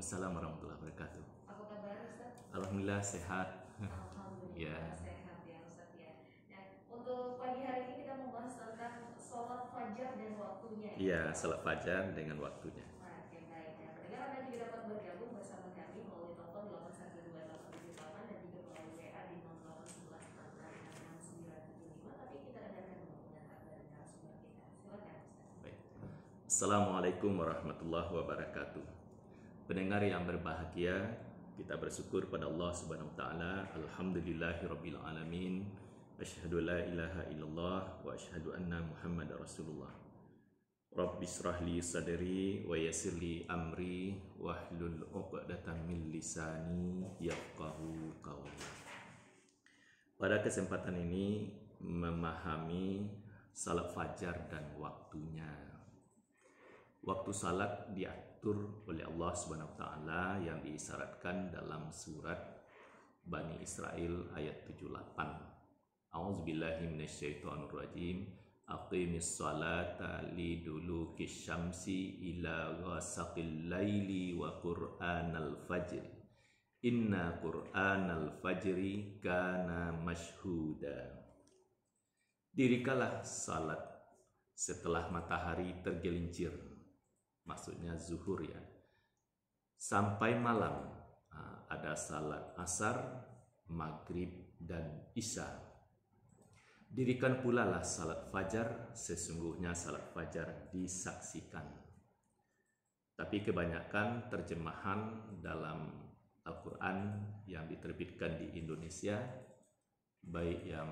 Waalaikumsalam warahmatullahi wabarakatuh. Apa kabar Ustaz? Alhamdulillah sehat. Alhamdulillah sehat ya Ustaz ya. Nah, untuk pagi hari ini kita mau bahas tentang sholat fajar dan waktunya. Iya, salat fajar dengan waktunya. Oke, baik. Nah, pendengar Anda juga dapat bergabung bersama kami melalui telepon 812-878 dan juga melalui WA di 0811-466975. Tapi kita dengarkan dulu pernyataan dari narasumber kita. Silakan Ustaz. Baik. Assalamualaikum warahmatullahi wabarakatuh. Pendengar yang berbahagia, kita bersyukur pada Allah Subhanahu wa taala. Alhamdulillahirabbil alamin. Asyhadu la ilaha illallah wa asyhadu anna Muhammadar Rasulullah. Rabbi shrah li sadri wa yassir li amri wahlul 'uqdatam min lisani yafqahu qawli. Pada kesempatan ini memahami salat fajar dan waktunya. Waktu salat diatur oleh Allah Subhanahu wa taala yang diisyaratkan dalam surat Bani Israil ayat 78. A'udzubillahi minasyaitonirrajim. Aqimis salata lidulukis syamsi ila ghasaqil laili wa qur'anal fajr. Inna qur'anal fajri kana mashhuda. Dirikanlah salat setelah matahari tergelincir, maksudnya zuhur ya, sampai malam. Ada salat asar, maghrib, dan isya. Dirikan pula lah salat fajar, sesungguhnya salat fajar disaksikan. Tapi kebanyakan terjemahan dalam Al-Quran yang diterbitkan di Indonesia, baik yang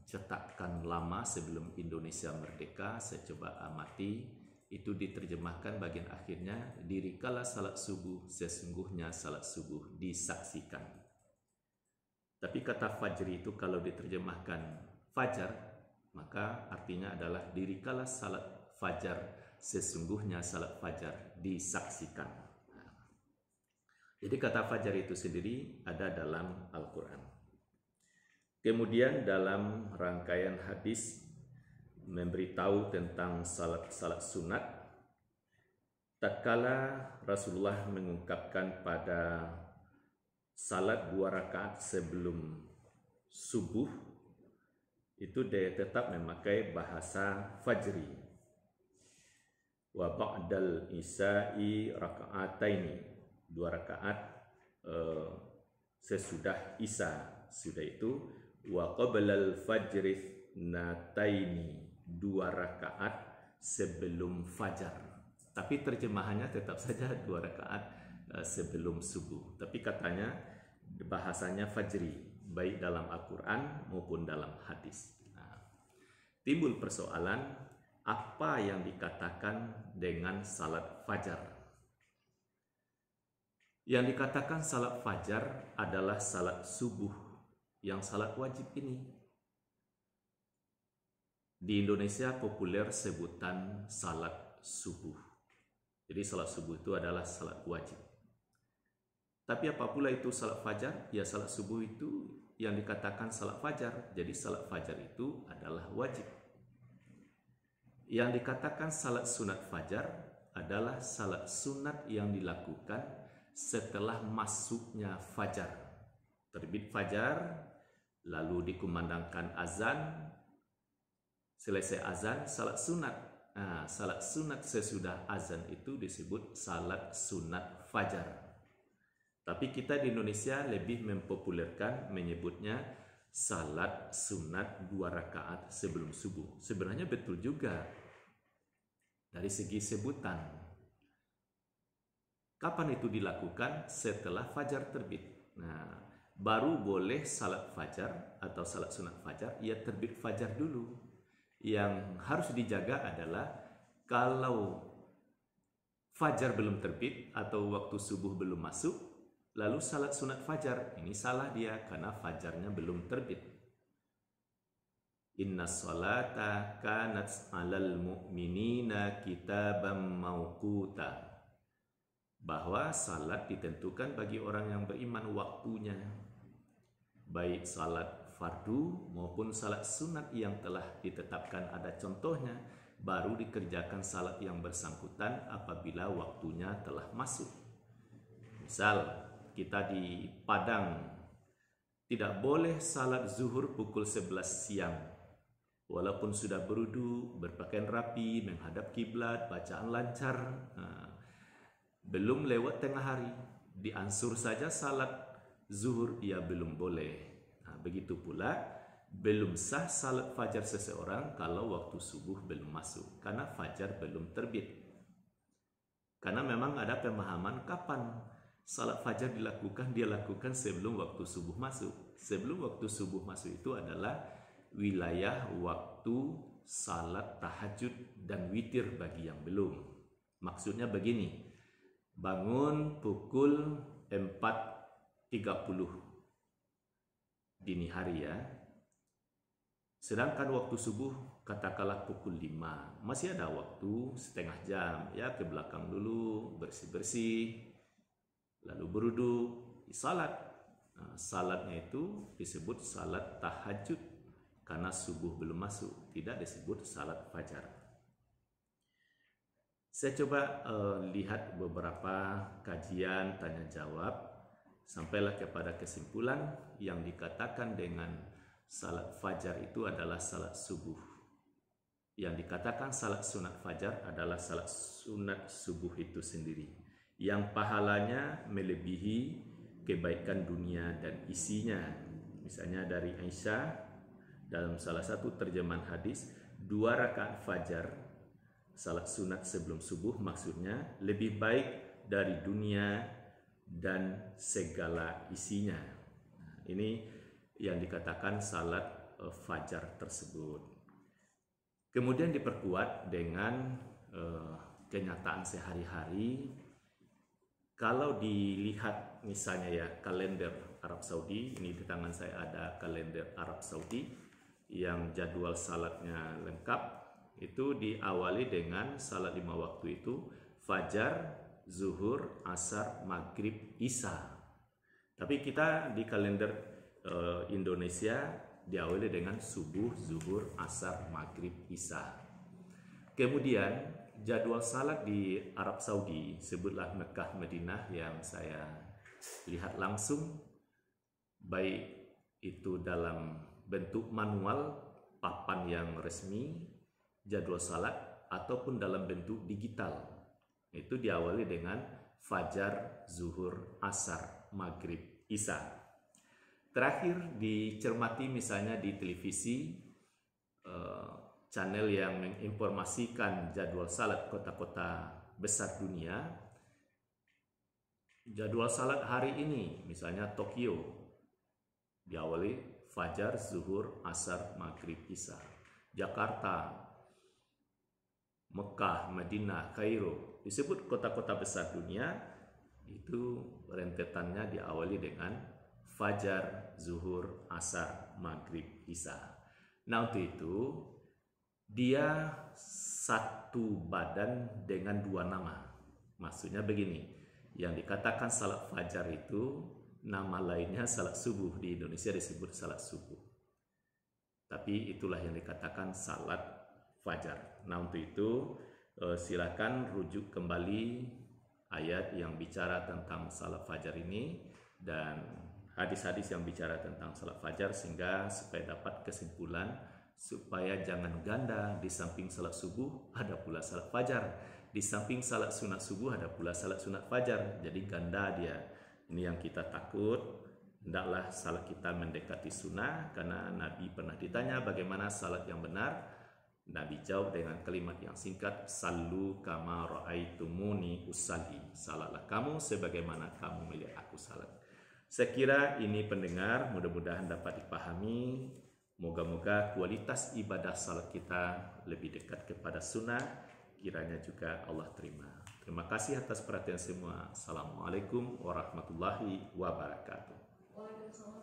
cetakan lama sebelum Indonesia merdeka, saya coba amati, itu diterjemahkan bagian akhirnya, dirikanlah salat subuh, sesungguhnya salat subuh disaksikan. Tapi kata fajri itu kalau diterjemahkan fajar, maka artinya adalah dirikanlah salat fajar, sesungguhnya salat fajar disaksikan. Jadi kata fajar itu sendiri ada dalam Al-Quran. Kemudian dalam rangkaian hadis memberitahu tentang salat sunat, tatkala Rasulullah mengungkapkan pada salat 2 rakaat sebelum subuh, itu dia tetap memakai bahasa fajri. Wa ba'dal isya'i raka'ataini, 2 rakaat sesudah isya. Sudah itu wa qablal fajri nataini, 2 rakaat sebelum fajar. Tapi terjemahannya tetap saja 2 rakaat sebelum subuh. Tapi katanya bahasanya fajri, baik dalam Al-Quran maupun dalam hadis. Timbul persoalan, apa yang dikatakan dengan salat fajar? Yang dikatakan salat fajar adalah salat subuh, yang salat wajib ini. Di Indonesia populer sebutan salat subuh. Jadi salat subuh itu adalah salat wajib. Tapi apa pula itu salat fajar? Ya, salat subuh itu yang dikatakan salat fajar. Jadi salat fajar itu adalah wajib. Yang dikatakan salat sunat fajar adalah salat sunat yang dilakukan setelah masuknya fajar. Terbit fajar, lalu dikumandangkan azan, selesai azan, salat sunat. Salat sunat sesudah azan itu disebut salat sunat fajar. Tapi kita di Indonesia lebih mempopulerkan menyebutnya salat sunat 2 rakaat sebelum subuh. Sebenarnya betul juga dari segi sebutan. Kapan itu dilakukan? Setelah fajar terbit. Baru boleh salat fajar atau salat sunat fajar, ya terbit fajar dulu. Yang harus dijaga adalah kalau fajar belum terbit atau waktu subuh belum masuk, lalu salat sunat fajar, ini salah dia karena fajarnya belum terbit. Inna sholata kanat 'alal mu'minina kitaban mauquta. Bahwa salat ditentukan bagi orang yang beriman waktunya. Baik salat fardu maupun salat sunat yang telah ditetapkan ada contohnya, baru dikerjakan salat yang bersangkutan apabila waktunya telah masuk. Misal kita di Padang, tidak boleh salat zuhur pukul 11 siang. Walaupun sudah berudu, berpakaian rapi, menghadap kiblat, bacaan lancar, belum lewat tengah hari, diansur saja salat zuhur, ia belum boleh. Begitu pula belum sah salat fajar seseorang kalau waktu subuh belum masuk, karena fajar belum terbit. Karena memang ada pemahaman kapan salat fajar dilakukan, dia lakukan sebelum waktu subuh masuk. Sebelum waktu subuh masuk itu adalah wilayah waktu salat tahajud dan witir bagi yang belum. Maksudnya begini, bangun pukul 4.30 dini hari ya. Sedangkan waktu subuh katakanlah pukul 5, masih ada waktu setengah jam ya, ke belakang dulu, bersih-bersih, lalu berudu, salat. Salatnya itu disebut salat tahajud karena subuh belum masuk, tidak disebut salat fajar. Saya coba lihat beberapa kajian tanya jawab, sampailah kepada kesimpulan yang dikatakan dengan salat fajar itu adalah salat subuh. Yang dikatakan salat sunat fajar adalah salat sunat subuh itu sendiri, yang pahalanya melebihi kebaikan dunia dan isinya. Misalnya dari Aisyah dalam salah satu terjemahan hadis, 2 rakaat fajar salat sunat sebelum subuh maksudnya lebih baik dari dunia dan segala isinya. Ini yang dikatakan salat fajar tersebut. Kemudian diperkuat dengan kenyataan sehari-hari. Kalau dilihat misalnya ya kalender Arab Saudi, ini di tangan saya ada kalender Arab Saudi yang jadwal salatnya lengkap, itu diawali dengan salat 5 waktu itu fajar, zuhur, asar, maghrib, isya. Tapi kita di kalender Indonesia diawali dengan subuh, zuhur, asar, maghrib, isya. Kemudian jadwal salat di Arab Saudi, sebutlah Mekah, Madinah, yang saya lihat langsung, baik itu dalam bentuk manual, papan yang resmi, jadwal salat, ataupun dalam bentuk digital. Itu diawali dengan fajar, zuhur, asar, maghrib, isya. Terakhir dicermati misalnya di televisi, channel yang menginformasikan jadwal salat kota-kota besar dunia. Jadwal salat hari ini misalnya Tokyo diawali fajar, zuhur, asar, maghrib, isya. Jakarta, Mekah, Madinah, Kairo, disebut kota-kota besar dunia, itu rentetannya diawali dengan fajar, zuhur, asar, maghrib, isya. Nah untuk itu dia satu badan dengan 2 nama. Maksudnya begini, yang dikatakan salat fajar itu nama lainnya salat subuh, di Indonesia disebut salat subuh. Tapi itulah yang dikatakan salat fajar. Nah untuk itu silakan rujuk kembali ayat yang bicara tentang salat fajar ini dan hadis-hadis yang bicara tentang salat fajar, sehingga supaya dapat kesimpulan supaya jangan ganda, di samping salat subuh ada pula salat fajar, di samping salat sunat subuh ada pula salat sunat fajar, jadi ganda dia. Ini yang kita takut, hendaklah salat kita mendekati sunnah, karena Nabi pernah ditanya bagaimana salat yang benar. Nabi jawab dengan kalimat yang singkat, sallu kama ra'aitumuni usalli, salatlah kamu sebagaimana kamu melihat aku salat. Saya kira ini pendengar mudah-mudahan dapat dipahami. Moga-moga kualitas ibadah salat kita lebih dekat kepada sunnah, kiranya juga Allah terima. Terima kasih atas perhatian semua. Assalamualaikum warahmatullahi wabarakatuh. Waalaikumsalam.